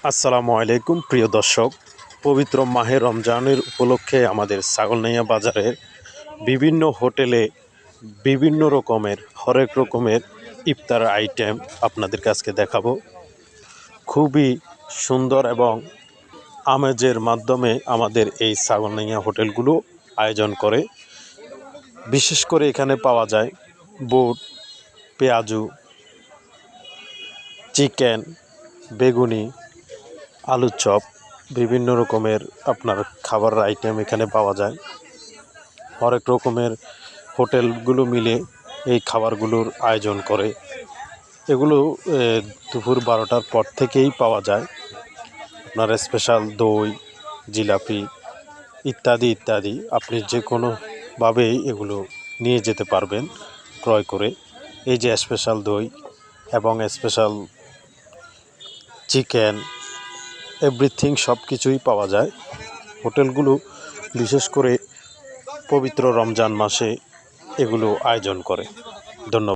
আসসালামু আলাইকুম প্রিয় দর্শক, পবিত্র মাহে রমজানের উপলক্ষে আমাদের ছাগলনাইয়া বাজারের বিভিন্ন হোটেলে বিভিন্ন রকমের হরেক রকমের ইফতার আইটেম আপনাদের কাছে দেখাবো। খুবই সুন্দর এবং আমেজের মাধ্যমে আমাদের এই ছাগলনাইয়া হোটেলগুলো আয়োজন করে। বিশেষ করে এখানে পাওয়া যায় বুট, পেঁয়াজু, চিকেন, বেগুনি, আলুর চপ, বিভিন্ন রকমের আপনার খাবারের আইটেম এখানে পাওয়া যায়। হরেক রকমের হোটেলগুলো মিলে এই খাবারগুলোর আয়োজন করে। এগুলো দুপুর 12টার পর থেকেই পাওয়া যায়। আপনার স্পেশাল দই, জিলাপি ইত্যাদি ইত্যাদি আপনি যে কোনোভাবেই এগুলো নিয়ে যেতে পারবেন ক্রয় করে। এই যে স্পেশাল দই এবং স্পেশাল চিকেন, এভরিথিং সব কিছুই পাওয়া যায়। হোটেলগুলো বিশেষ করে পবিত্র রমজান মাসে এগুলো আয়োজন করে। ধন্যবাদ।